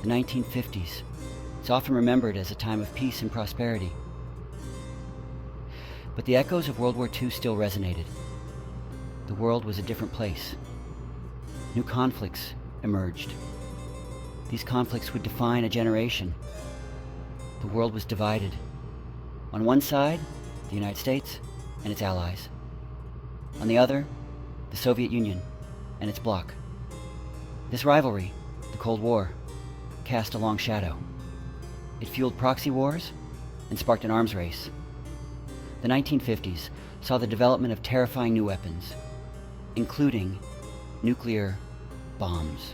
the 1950s. It's often remembered as a time of peace and prosperity. But the echoes of World War II still resonated. The world was a different place. New conflicts emerged. These conflicts would define a generation. The world was divided. On one side, the United States and its allies. On the other, the Soviet Union and its bloc. This rivalry, the Cold War, cast a long shadow. It fueled proxy wars and sparked an arms race. The 1950s saw the development of terrifying new weapons, including nuclear bombs.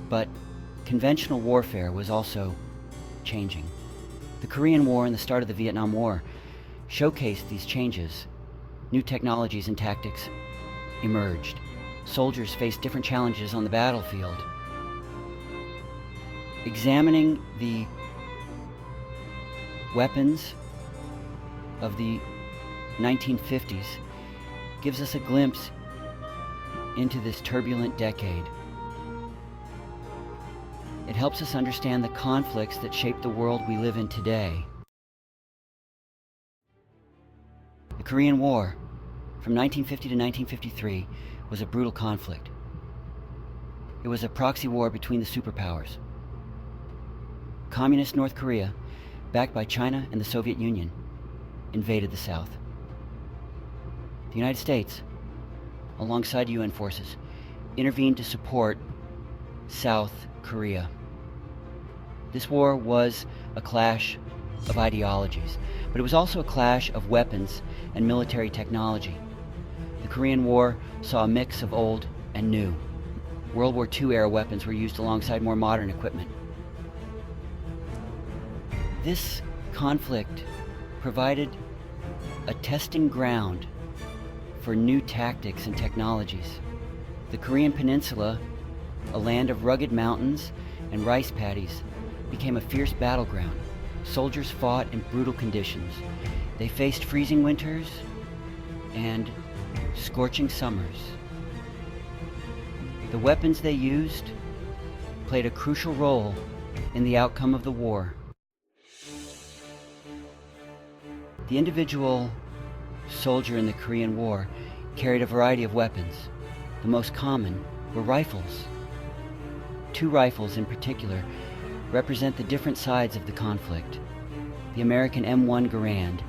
But conventional warfare was also changing. The Korean War and the start of the Vietnam War showcased these changes. New technologies and tactics emerged. Soldiers faced different challenges on the battlefield. Examining the weapons of the 1950s gives us a glimpse into this turbulent decade. It helps us understand the conflicts that shape the world we live in today. The Korean War, from 1950 to 1953, was a brutal conflict. It was a proxy war between the superpowers. Communist North Korea, backed by China and the Soviet Union, invaded the South. The United States, alongside UN forces, intervened to support South Korea. This war was a clash of ideologies, but it was also a clash of weapons and military technology. The Korean War saw a mix of old and new. World War II-era weapons were used alongside more modern equipment. This conflict provided a testing ground for new tactics and technologies. The Korean Peninsula, a land of rugged mountains and rice paddies, became a fierce battleground. Soldiers fought in brutal conditions. They faced freezing winters and scorching summers. The weapons they used played a crucial role in the outcome of the war. The individual soldier in the Korean War carried a variety of weapons. The most common were rifles. Two rifles in particular represent the different sides of the conflict: the American M1 Garand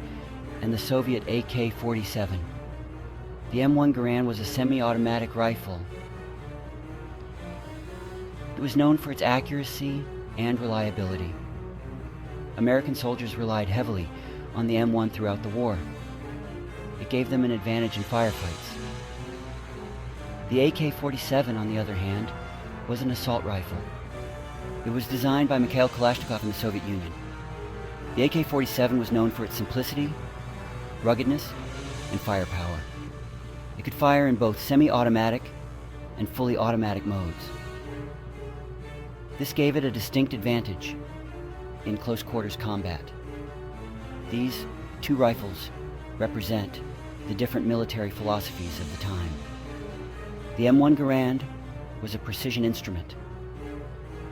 and the Soviet AK-47. The M1 Garand was a semi-automatic rifle. It was known for its accuracy and reliability. American soldiers relied heavily on the M1 throughout the war. It gave them an advantage in firefights. The AK-47, on the other hand, was an assault rifle. It was designed by Mikhail Kalashnikov in the Soviet Union. The AK-47 was known for its simplicity, ruggedness, and firepower. It could fire in both semi-automatic and fully automatic modes. This gave it a distinct advantage in close quarters combat. These two rifles represent the different military philosophies of the time. The M1 Garand was a precision instrument.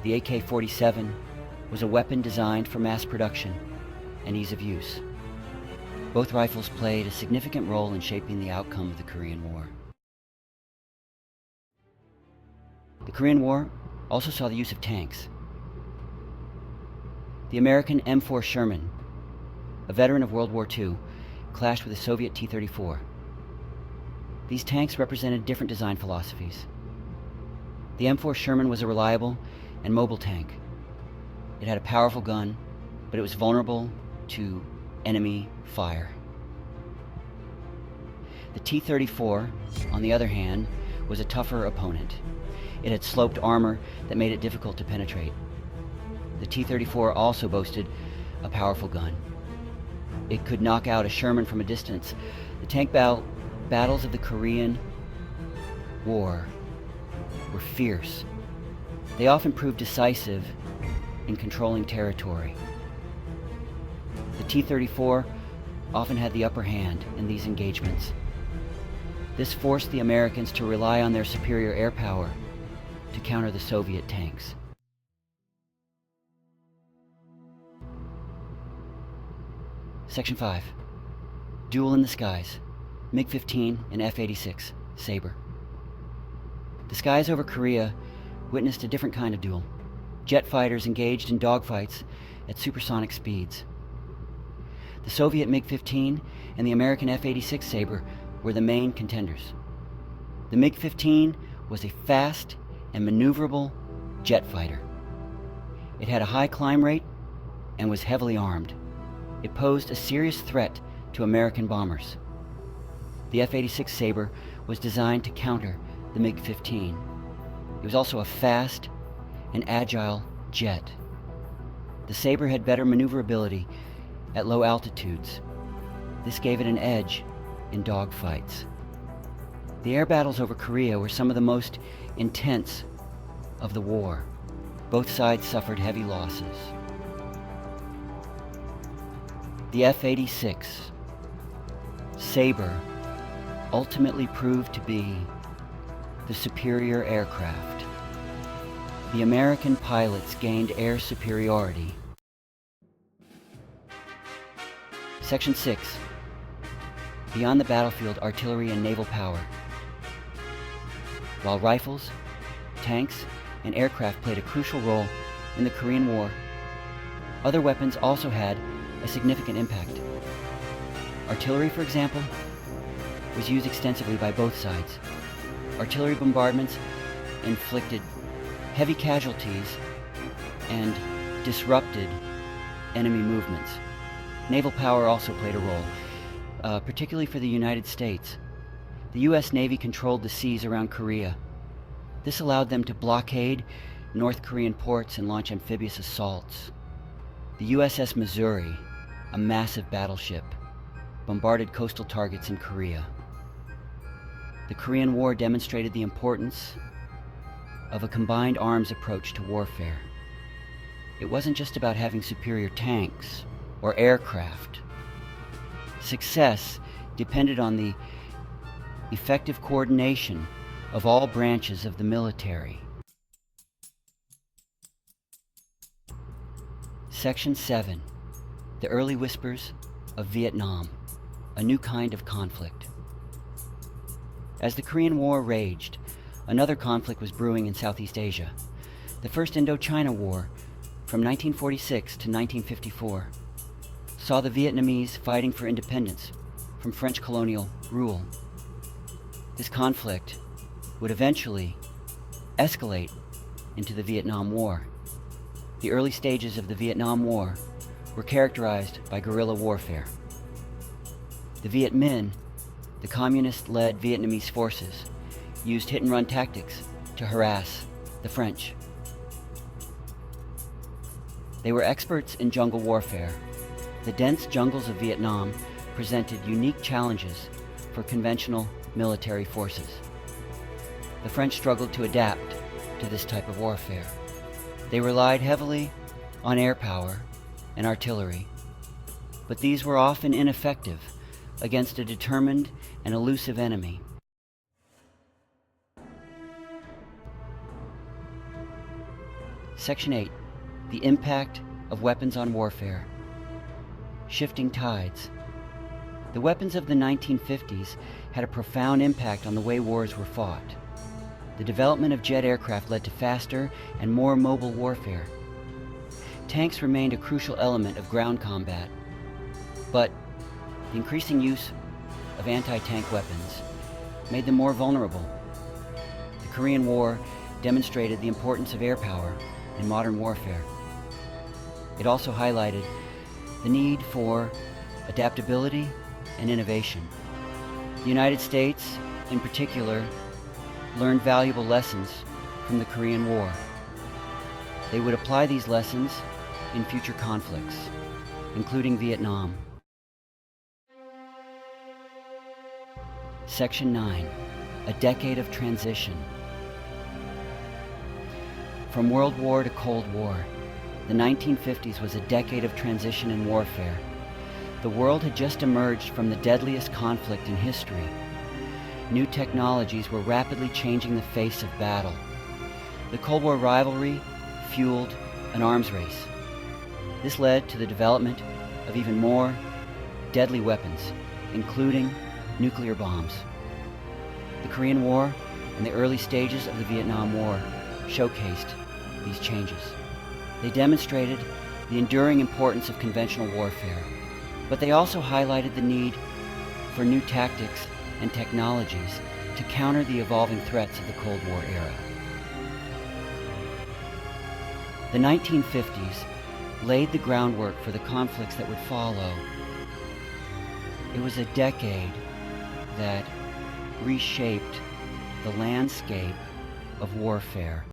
The AK-47 was a weapon designed for mass production and ease of use. Both rifles played a significant role in shaping the outcome of the Korean War. The Korean War also saw the use of tanks. The American M4 Sherman, a veteran of World War II, clashed with the Soviet T-34. These tanks represented different design philosophies. The M4 Sherman was a reliable and mobile tank. It had a powerful gun, but it was vulnerable to enemy fire. The T-34, on the other hand, was a tougher opponent. It had sloped armor that made it difficult to penetrate. The T-34 also boasted a powerful gun. It could knock out a Sherman from a distance. The tank battles of the Korean War were fierce. They often proved decisive in controlling territory. The T-34 often had the upper hand in these engagements. This forced the Americans to rely on their superior air power to counter the Soviet tanks. Section 5. Duel in the skies. MiG-15 and F-86 Sabre. The skies over Korea witnessed a different kind of duel. Jet fighters engaged in dogfights at supersonic speeds. The Soviet MiG-15 and the American F-86 Sabre were the main contenders. The MiG-15 was a fast and maneuverable jet fighter. It had a high climb rate and was heavily armed. It posed a serious threat to American bombers. The F-86 Sabre was designed to counter the MiG-15. It was also a fast and agile jet. The Sabre had better maneuverability at low altitudes. This gave it an edge in dogfights. The air battles over Korea were some of the most intense of the war. Both sides suffered heavy losses. The F-86 Sabre ultimately proved to be the superior aircraft. The American pilots gained air superiority. Section 6. Beyond the battlefield, artillery and naval power. While rifles, tanks, and aircraft played a crucial role in the Korean War, other weapons also had a significant impact. Artillery, for example, was used extensively by both sides. Artillery bombardments inflicted heavy casualties and disrupted enemy movements. Naval power also played a role, particularly for the United States. The U.S. Navy controlled the seas around Korea. This allowed them to blockade North Korean ports and launch amphibious assaults. The USS Missouri, a massive battleship, bombarded coastal targets in Korea. The Korean War demonstrated the importance of a combined arms approach to warfare. It wasn't just about having superior tanks or aircraft. Success depended on the effective coordination of all branches of the military. Section 7. The Early Whispers of Vietnam, a new kind of conflict. As the Korean War raged, another conflict was brewing in Southeast Asia. The First Indochina War, from 1946 to 1954, saw the Vietnamese fighting for independence from French colonial rule. This conflict would eventually escalate into the Vietnam War. The early stages of the Vietnam War were characterized by guerrilla warfare. The Viet Minh, the communist-led Vietnamese forces, used hit-and-run tactics to harass the French. They were experts in jungle warfare. The dense jungles of Vietnam presented unique challenges for conventional military forces. The French struggled to adapt to this type of warfare. They relied heavily on air power and artillery, but these were often ineffective against a determined and elusive enemy. Section 8. The impact of weapons on warfare. Shifting tides. The weapons of the 1950s had a profound impact on the way wars were fought. The development of jet aircraft led to faster and more mobile warfare. Tanks remained a crucial element of ground combat, but the increasing use of anti-tank weapons made them more vulnerable. The Korean War demonstrated the importance of air power in modern warfare. It also highlighted the need for adaptability and innovation. The United States, in particular, learned valuable lessons from the Korean War. They would apply these lessons in future conflicts, including Vietnam. Section 9. A decade of transition. From World War to Cold War, the 1950s was a decade of transition in warfare. The world had just emerged from the deadliest conflict in history. New technologies were rapidly changing the face of battle. The Cold War rivalry fueled an arms race. This led to the development of even more deadly weapons, including nuclear bombs. The Korean War and the early stages of the Vietnam War showcased these changes. They demonstrated the enduring importance of conventional warfare, but they also highlighted the need for new tactics and technologies to counter the evolving threats of the Cold War era. The 1950s laid the groundwork for the conflicts that would follow. It was a decade that reshaped the landscape of warfare.